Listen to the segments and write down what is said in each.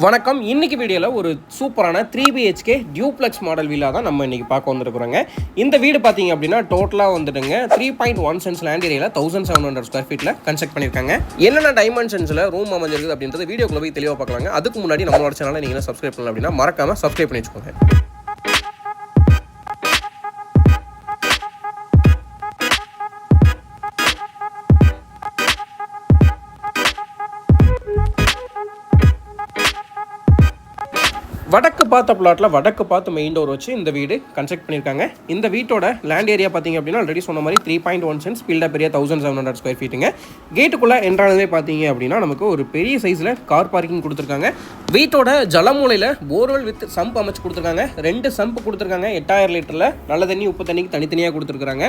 வணக்கம். இன்னைக்கு வீடியோவில் ஒரு சூப்பரான 3BHK டியூப்ளெக்ஸ் மாடல் வீலாக தான் நம்ம இன்றைக்கி பார்க்க வந்துருக்குறோங்க. இந்த வீடு பார்த்தீங்க அப்படின்னா டோட்டலாக வந்துட்டுங்க 3.1 சென்ட்ஸ் லேண்ட் ஏரியாவில் 1700 ஸ்கொயர் ஃபீட்டில் கன்ஸ்ட்ரக்ட் பண்ணியிருக்காங்க. என்னென்ன டைமென்ஷன்ஸில் ரூம் அமைஞ்சிருக்குது அப்படின்றது வீடியோக்குள்ள போய் தெளிவாக பார்க்கலாங்க. அதுக்கு முன்னாடி நம்மளோட சேனலை நீங்கள் சப்ஸ்கிரைப் பண்ணலாம் அப்படின்னா மறக்காமல் சப்ஸ்கிரைப் பண்ணி வச்சுக்கோங்க. வடக்கு பார்த்த பிளாட்டில் வடக்கு பார்த்து மெயின் டோர் வச்சு இந்த வீடு கன்ஸ்ட்ரக்ட் பண்ணியிருக்காங்க. இந்த வீட்டோட லேண்ட் ஏரியா பார்த்தீங்க அப்படின்னா ஆல்ரெடி சொன்ன மாதிரி 3.1 சென்ட்ஸ் பில்டப் பெரிய 1700 ஸ்கொயர் ஃபீட்டுங்க. கேட்டுக்குள்ளே என்ட்ரானதே பார்த்தீங்க அப்படின்னா நமக்கு ஒரு பெரிய சைஸில் கார் பார்க்கிங் கொடுத்துருக்காங்க. வீட்டோட ஜலமூலையில் போர்வெல் வித் சம்ப் அமைச்சு கொடுத்துருக்காங்க. 2 சம்ப் கொடுத்துருக்காங்க. 8000 லிட்டரில் நல்ல தண்ணி உப்பு தண்ணிக்கு தனித்தனியாக கொடுத்துருக்காங்க.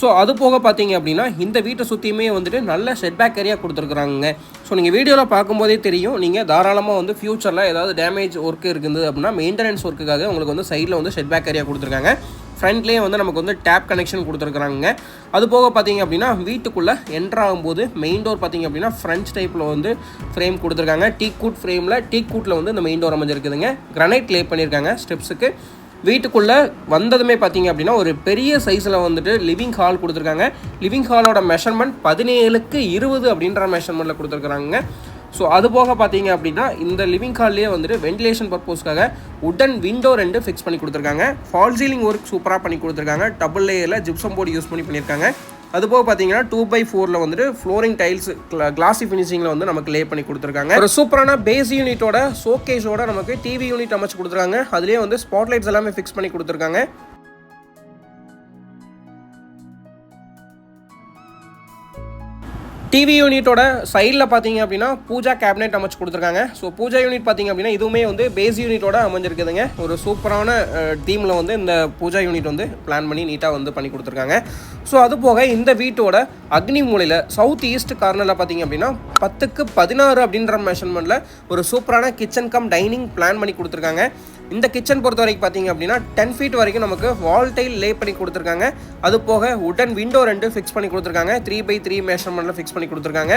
ஸோ அது போக பார்த்தீங்க அப்படின்னா இந்த வீட்டை சுற்றியுமே வந்துட்டு நல்ல செட்பேக் ஏரியா கொடுத்துருக்குறாங்க. ஸோ நீங்கள் வீடியோவில் பார்க்கும்போதே தெரியும், நீங்கள் தாராளமாக வந்து ஃபியூச்சரில் ஏதாவது டேமேஜ் ஒர்க் இருக்குது அப்படின்னா மெயின்டெனன்ஸ் ஒர்க்குக்காக உங்களுக்கு வந்து சைடில் வந்து செட்பேக் ஏரியா கொடுத்துருக்காங்க. ஃப்ரண்ட்லேயே வந்து நமக்கு வந்து டேப் கனெக்ஷன் கொடுத்துருக்குறாங்க. அது போக பார்த்தீங்க அப்படின்னா வீட்டுக்குள்ளே என்ட்ரு ஆகும்போது மெயின் டோர் பார்த்தீங்க அப்படின்னா ஃப்ரெஞ்ச் டைப்பில் வந்து ஃப்ரேம் கொடுத்துருக்காங்க. டீக்கூட் ஃப்ரேமில் டீக்கூட்டில் வந்து இந்த மெயின் டோர் அமைஞ்சிருக்குதுங்க. கிரானைட் லே பண்ணியிருக்காங்க ஸ்டெப்ஸுக்கு. வீட்டுக்குள்ளே வந்ததுமே பார்த்தீங்க அப்படின்னா ஒரு பெரிய சைஸில் வந்துட்டு லிவிங் ஹால் கொடுத்துருக்காங்க. லிவிங் ஹாலோட மெஷர்மெண்ட் 17:20 அப்படின்ற மெஷர்மெண்ட்டில் கொடுத்துருக்குறாங்க. ஸோ அது போக பார்த்தீங்க அப்படின்னா இந்த லிவிங் ஹால்லேயே வந்துட்டு வென்டிலேஷன் பர்பஸ்க்காக உடன் விண்டோ 2 ஃபிக்ஸ் பண்ணி கொடுத்துருக்காங்க. ஃபால் சீலிங் ஒர்க் சூப்பராக பண்ணி கொடுத்துருக்காங்க. டபுள் லேயரில் ஜிப்சம் போர்டு யூஸ் பண்ணியிருக்காங்க. அதுபோக பார்த்தீங்கன்னா 2x4 வந்துட்டு ஃப்ளோரிங் டைல்ஸ் கிளாசி ஃபினிஷிங்கில் வந்து நமக்கு லே பண்ணி கொடுத்துருக்காங்க. ஒரு சூப்பரான பேஸ் யூனிட்டோட ஷோகேஸோட நமக்கு டிவி யூனிட் அமைச்சு கொடுத்துருக்காங்க. அதுலேயே வந்து ஸ்பாட்லைட்ஸ் எல்லாமே ஃபிக்ஸ் பண்ணி கொடுத்துருக்காங்க. டிவி யூனிட்டோட சைடில் பார்த்தீங்க அப்படின்னா பூஜா கேபினெட் அமைச்சு கொடுத்துருக்காங்க. ஸோ பூஜா யூனிட் பார்த்தீங்க அப்படின்னா இதுவுமே வந்து பேஸ் யூனிட்டோட அமைஞ்சிருக்குதுங்க. ஒரு சூப்பரான தீமில் வந்து இந்த பூஜா யூனிட் வந்து பிளான் பண்ணி நீட்டாக வந்து பண்ணி கொடுத்துருக்காங்க. ஸோ அது போக இந்த வீட்டோட அக்னி மூலையில் சவுத் ஈஸ்ட் கார்னரில் பார்த்தீங்க அப்படின்னா 10:16 அப்படின்ற மெஷர்மெண்ட்டில் ஒரு சூப்பரான கிச்சன் கம் டைனிங் பிளான் பண்ணி கொடுத்துருக்காங்க. இந்த கிச்சன் பொறுத்த வரைக்கும் பார்த்தீங்க அப்படின்னா 10 ஃபீட் வரைக்கும் நமக்கு வால் டைல் லே பண்ணி கொடுத்துருக்காங்க. அது போக உடன் விண்டோ 2 ஃபிக்ஸ் பண்ணி கொடுத்துருக்காங்க. 3x3 மெஷர்மெண்ட்டில் ஃபிக்ஸ் பண்ணி கொடுத்துருக்காங்க.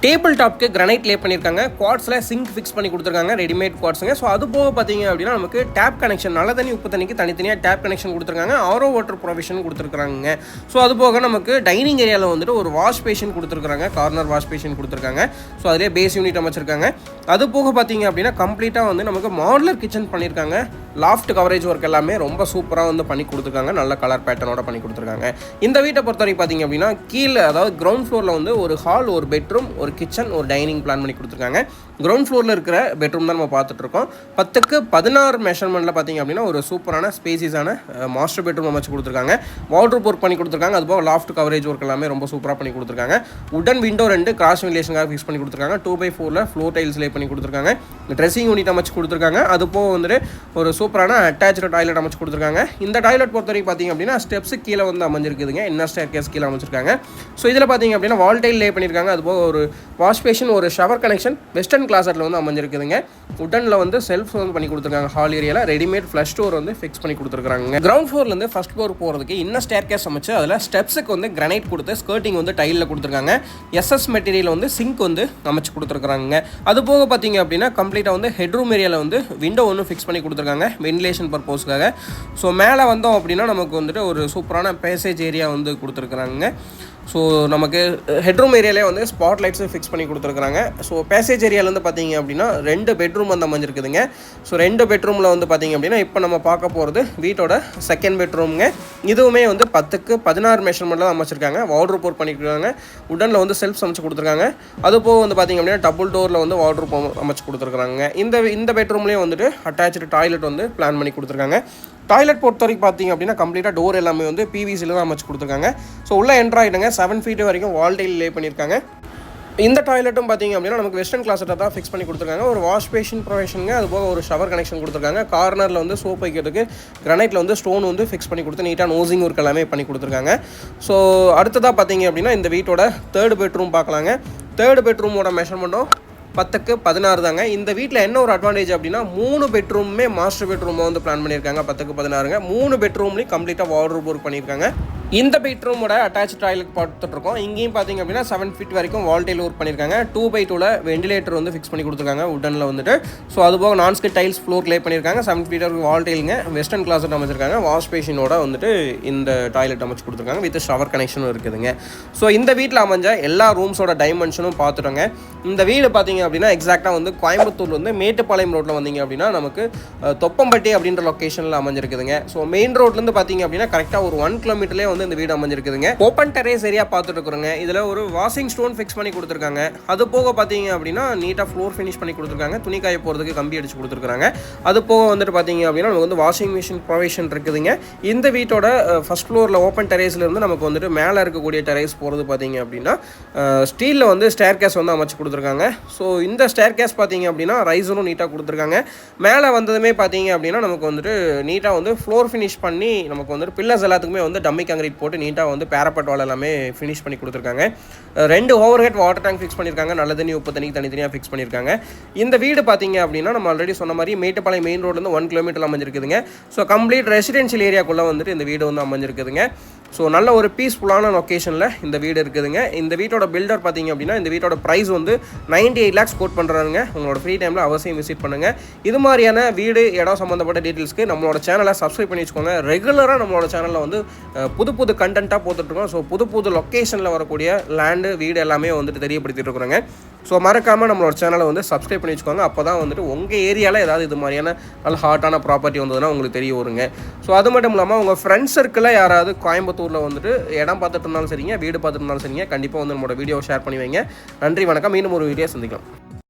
டேபிள் டாப்க்கு கிரானைட் லே பண்ணியிருக்காங்க. குவாட்ஸில் சிங்க் ஃபிக்ஸ் பண்ணி கொடுத்துருக்காங்க. ரெடிமேட் குவாட்ஸுங்க. ஸோ அது போக பார்த்தீங்க அப்படின்னா நமக்கு டேப் கனெக்ஷன் நல்ல தண்ணி உப்பு தண்ணிக்கு தனித்தனியாக டேப் கனெக்ஷன் கொடுத்துருக்காங்க. ஆரோ வாட்டர் ப்ரொவிஷன் கொடுத்துருக்காங்க. ஸோ அது போக நமக்கு டைனிங் ஏரியாவில் வந்துட்டு ஒரு வாஷ் பேஷன் கொடுத்துருக்காங்க. கார்னர் வாஷ் பேஷன் கொடுத்துருக்காங்க. ஸோ அதிலே பேஸ் யூனிட் அமைச்சிருக்காங்க. அது போக பார்த்தீங்க அப்படின்னா கம்ப்ளீட்டாக வந்து நமக்கு மாடுலர் கிச்சன் பண்ணியிருக்காங்க. லாஃப்ட் கவரேஜ் ஒர்க் எல்லாமே ரொம்ப சூப்பராக வந்து பண்ணி கொடுத்துருக்காங்க. நல்ல கலர் பேட்டர்னோட பண்ணி கொடுத்துருக்காங்க. இந்த வீட்டை பொறுத்த வரைக்கும் பார்த்தீங்க அப்படின்னா கீழே அதாவது கிரவுண்ட் ஃப்ளோரில் வந்து ஒரு ஹால், ஒரு பெட்ரூம், ஒரு கிச்சன், ஒரு டைனிங் பிளான் பண்ணி கொடுத்துருக்காங்க. கிரவுண்ட் ஃப்ளோரில் இருக்கிற பெட்ரூம் தான் நம்ம பார்த்துட்ருக்கோம். 10:16 மெஷர்மெண்ட்டில் பார்த்தீங்க அப்படின்னா ஒரு சூப்பரான ஸ்பேசிஸான மாஸ்டர் பெட்ரூம் அமைச்சு கொடுத்துருக்காங்க. வார்ட்ரோப் ஒர்க் பண்ணி கொடுத்துருக்காங்க. அதுபோக லாஃப்ட் கவரேஜ் ஒர்க் எல்லாமே ரொம்ப சூப்பராக பண்ணி கொடுத்துருக்காங்க. உடன் விண்டோ 2 கிராஸ் வென்டிலேஷனுக்காக ஃபிக்ஸ் பண்ணி கொடுத்துருக்காங்க. 2x4 ஃப்ளோர் டைல்ஸ் லே பண்ணி கொடுத்துருக்காங்க. ட்ரெஸ்ஸிங் யூனிட் அமைச்சு கொடுத்துருக்காங்க. அது போக வந்துட்டு ஒரு சூப்பரான அட்டாச்சு டாய்லெட் அமைச்சு கொடுத்துருக்காங்க. இந்த டாய்லெட் பொறுத்த வரைக்கும் பார்த்தீங்க அப்படின்னா ஸ்டெப்ஸு கீழே வந்து அமைஞ்சிருக்குதுங்க. இன்னர் ஸ்டேர்கேஸ் கீழே அமைச்சிருக்காங்க. ஸோ இதில் பார்த்தீங்க அப்படின்னா வால் டைல் லே பண்ணியிருக்காங்க. அதுபோக ஒரு வாஷ் பேஷன், ஒரு ஷவர் கனெக்ஷன் வெஸ்டர்ன் கிளாஸட்டில் வந்து அமைஞ்சிருக்குதுங்க. உடனில் வந்து செல்ஃப் வந்து பண்ணி கொடுத்துருக்காங்க. ஹால் ஏரியாவில் ரெடிமேட் ஃப்ளஷ் டோர் வந்து ஃபிக்ஸ் பண்ணி கொடுத்துருக்காங்க. கிரவுண்ட் ஃப்ளோர்லேருந்து ஃபர்ஸ்ட் ஃப்ளோர் போகிறதுக்கு இன்னும் ஸ்டேர்கேஸ் அமைச்சு அதில் ஸ்டெப்ஸுக்கு வந்து கிரானைட் கொடுத்து ஸ்கர்ட்டிங் வந்து டைலில் கொடுத்துருக்காங்க. எஸ்எஸ் மெட்டீரியல் வந்து சிங்க் வந்து அமைச்சு கொடுத்துருக்காங்க. அது போக பார்த்தீங்க அப்படின்னா கம்ப்ளீட்டாக வந்து ஹெட்ரூம் ஏரியாவில் வந்து விண்டோ ஒன்று ஃபிக்ஸ் பண்ணி கொடுத்துருக்காங்க வென்டிலேஷன் பர்பஸ்க்காக. ஸோ மேலே வந்தோம் அப்படின்னா நமக்கு வந்துட்டு ஒரு சூப்பரான பேசேஜ் ஏரியா வந்து கொடுத்துருக்குறாங்க. ஸோ நமக்கு ஹெட்ரூம் ஏரியாலே வந்து ஸ்பாட் லைட்ஸும் ஃபிக்ஸ் பண்ணி கொடுத்துருக்குறாங்க. ஸோ பேசேஜ் ஏரியாவிலேருந்து பார்த்தீங்க அப்படின்னா 2 பெட்ரூம் வந்து அமைஞ்சிருக்குதுங்க. ஸோ 2 பெட்ரூமில் வந்து பார்த்தீங்க அப்படின்னா இப்போ நம்ம பார்க்க போகிறது வீட்டோட செகண்ட் பெட்ரூமுங்க. இதுவுமே வந்து 10:16 மெஷர்மெண்ட்டில் தான் அமைச்சிருக்காங்க. வார்ட்ரோப் ஒர்க் பண்ணியிருக்காங்க. உடனில் வந்து செல்ஃப் அமைச்சு கொடுத்துருக்காங்க. அது போக வந்து பார்த்தீங்க அப்படின்னா டபுள் டோரில் வந்து வார்ட்ரோப் அமைச்சு கொடுத்துருக்குறாங்க. இந்த பெட்ரூம்லேயும் வந்துட்டு அட்டாச்சு டாய்லெட் வந்து பிளான் பண்ணி கொடுத்துருக்காங்க. டாய்லெட் பொறுத்த வரைக்கும் பார்த்தீங்க அப்படின்னா கம்ப்ளீட்டாக டோர் எல்லாமே வந்து பிவிசியில் தான் அமைச்சு கொடுத்துருக்காங்க. ஸோ உள்ளே என்ட்ரு ஆகிடுங்க. 7 ஃபீட் வரைக்கும் வால் டைல் லே பண்ணியிருக்காங்க. இந்த டாய்லெட்டும் பார்த்தீங்க அப்படின்னா நமக்கு வெஸ்டர்ன் கிளாஸட்டை தான் ஃபிக்ஸ் பண்ணி கொடுத்துருக்காங்க. ஒரு வாஷ் பேஷன் ப்ரொவிஷனுங்க. அது போக ஒரு ஷவர் கனெக்ஷன் கொடுத்துருக்காங்க. கார்னரில் வந்து சோப் வைக்கிறதுக்கு கிரானைட்டில் வந்து ஸ்டோன் வந்து ஃபிக்ஸ் பண்ணி கொடுத்து நீட்டாக நோசிங் ஒர்க் எல்லாமே பண்ணி கொடுத்துருக்காங்க. ஸோ அடுத்ததாக பார்த்தீங்க அப்படின்னா இந்த வீட்டோட 3rd பெட்ரூம் பார்க்கலாங்க. 3rd பெட்ரூமோட மெஷர்மெண்ட்டும் 10க்கு 16 தாங்க. இந்த வீட்டில் என்ன ஒரு அட்வான்டேஜ் அப்படின்னா 3 பெட்ரூமுமே மாஸ்டர் பெட்ரூமாக வந்து பிளான் பண்ணியிருக்காங்க. 10க்கு 16ங்க. 3 பெட்ரூம்லேயும் கம்ப்ளீட்டாக வார்ட்ரோப் ஒர்க் பண்ணியிருக்காங்க. இந்த பெட்ரூமோட அட்டாச் டாய்லெட் பார்த்துட்ருக்கோம். இங்கேயும் பார்த்தீங்க அப்படின்னா 7 ஃபீட் வரைக்கும் வால் டைல் ஒர்க் பண்ணியிருக்காங்க. 2x2 வெண்டிலேட்டர் வந்து ஃபிக்ஸ் பண்ணி கொடுத்துருக்காங்க உட்டனில் வந்துட்டு. ஸோ அதுபோக நான்ஸ்கிட் டைல்ஸ் ஃப்ளோர் லே பண்ணியிருக்காங்க. 7 ஃபீட் வரைக்கும் வால் டைலுங்க. வெஸ்டர்ன் கிளாஸட் அமைச்சிருக்காங்க. வாஷ் பேஷனோட வந்துட்டு இந்த டாய்லெட் அமைச்சு கொடுத்துருக்காங்க. வித் ஷவர் கனெக்ஷனும் இருக்குதுங்க. ஸோ இந்த வீட்டில் அமைஞ்ச எல்லா ரூம்ஸோட டைமென்ஷனும் பார்த்துட்டோங்க. இந்த வீடு பார்த்தீங்க அப்படின்னா எக்ஸாக்டாக வந்து கோயம்புத்தூர்ல வந்து மேட்டுப்பாளையம் ரோட்டில் வந்தீங்க அப்படின்னா நமக்கு தொப்பம்பட்டி அப்படின்ற லொக்கேஷனில் அமைஞ்சிருக்குதுங்க. ஸோ மெயின் ரோட்லேருந்து பார்த்தீங்க அப்படின்னா கரெக்டாக ஒரு 1 கிலோமீட்டர்லேயே வந்து இந்த வீடு அமைஞ்சிருக்குதுங்க. ஓப்பன் டெரேஸ் ஏரியா பார்த்துட்டு இருக்கிறோங்க. இதில் ஒரு வாஷிங் ஸ்டோன் ஃபிக்ஸ் பண்ணி கொடுத்துருக்காங்க. அது போக பார்த்தீங்க அப்படின்னா நீட்டாக ஃப்ளோர் ஃபினிஷ் பண்ணி கொடுத்துருக்காங்க. துணி காய போகிறதுக்கு கம்பி அடிச்சு கொடுத்துருக்காங்க. அது போக வந்துட்டு பார்த்தீங்க அப்படின்னா நமக்கு வந்து வாஷிங் மிஷின் ப்ரொவிஷன் இருக்குதுங்க. இந்த வீட்டோட ஃபர்ஸ்ட் ஃப்ளோரில் ஓப்பன் டெரேஸ்லேருந்து நமக்கு வந்துட்டு மேலே இருக்கக்கூடிய டெரேஸ் போகிறது பார்த்தீங்க அப்படின்னா ஸ்டீலில் வந்து ஸ்டேர் கேஸ் வந்து அமைச்சு கொடுத்துருக்காங்க. ஸோ இந்த ஸ்டேர் கேஸ் பார்த்தீங்க அப்படின்னா ரைஸரும் நீட்டாக கொடுத்துருக்காங்க. மேலே வந்ததுமே பார்த்தீங்க அப்படின்னா நமக்கு வந்துட்டு நீட்டாக வந்து ஃப்ளோர் ஃபினிஷ் பண்ணி நமக்கு வந்துட்டு பில்லர்ஸ் எல்லாத்துக்குமே வந்து டம்மி காங்கிரீட் போட்டு நீட்டாக வந்து பேரப்பட் வால் எல்லாமே ஃபினிஷ் பண்ணி கொடுத்துருக்காங்க. 2 over head water tank fix பண்ணியிருக்காங்க. நல்ல தண்ணி உப்பு தண்ணிக்கு தனித்தனியாக ஃபிக்ஸ் பண்ணியிருக்காங்க. இந்த வீடு பார்த்தீங்க அப்படின்னா நம்ம ஆல்ரெடி சொன்ன மாதிரி மேட்டுப்பாளையம் மெயின் ரோட்லேருந்து 1 கிலோமீட்டர் அமைஞ்சிருக்குதுங்க. ஸோ கம்ப்ளீட் ரெசிடென்ஷியல் ஏரியாக்குள்ளே வந்துட்டு இந்த வீடு வந்து அமைஞ்சிருக்குதுங்க. ஸோ நல்ல ஒரு பீஸ்ஃபுல்லான லொக்கேஷனில் இந்த வீடு இருக்குதுங்க. இந்த வீட்டோட பில்டர் பார்த்தீங்க அப்படின்னா இந்த வீட்டோட ப்ரைஸ் வந்து 98 lakhs கோட் பண்ணுறாங்க. உங்களோட ஃப்ரீ டைமில் அவசியம் விசிட் பண்ணுங்கள். இது மாதிரியான வீடு இடம் சம்மந்தப்பட்ட டீட்டெயில்ஸ்க்கு நம்மளோட சேனலை சப்ஸ்கிரைப் பண்ணி வச்சுக்கோங்க. ரெகுலராக நம்மளோட சேனலில் வந்து புது கண்டென்ட்டாக போட்டுட்ருக்கோம். ஸோ புது லொக்கேஷனில் வரக்கூடிய லேண்டு வீடு எல்லாமே வந்துட்டு தெரியப்படுத்திட்டு இருக்கிறோங்க. ஸோ மறக்காமல் நம்மளோட சேனலை வந்து சப்ஸ்கிரைப் பண்ணி வச்சுக்கோங்க. அப்போ தான் வந்துட்டு உங்கள் ஏரியாவில் ஏதாவது இது மாதிரியான நல்ல ஹாட்டான ப்ராப்பர்ட்டி வந்ததுன்னா உங்களுக்கு தெரிய வருங்க. ஸோ அது மட்டும் இல்லாமல் உங்கள் ஃப்ரெண்ட்ஸ் சர்க்கிளில் யாராவது கோயம்புத்தூரில் வந்துட்டு இடம் பார்த்துட்டு இருந்தாலும் சரிங்க, வீடு பார்த்துட்டு இருந்தாலும் சரிங்க, கண்டிப்பாக வந்து நம்மளோட வீடியோ ஷேர் பண்ணி வைங்க. நன்றி, வணக்கம். மீண்டும் ஒரு வீடியோ சந்திக்கலாம்.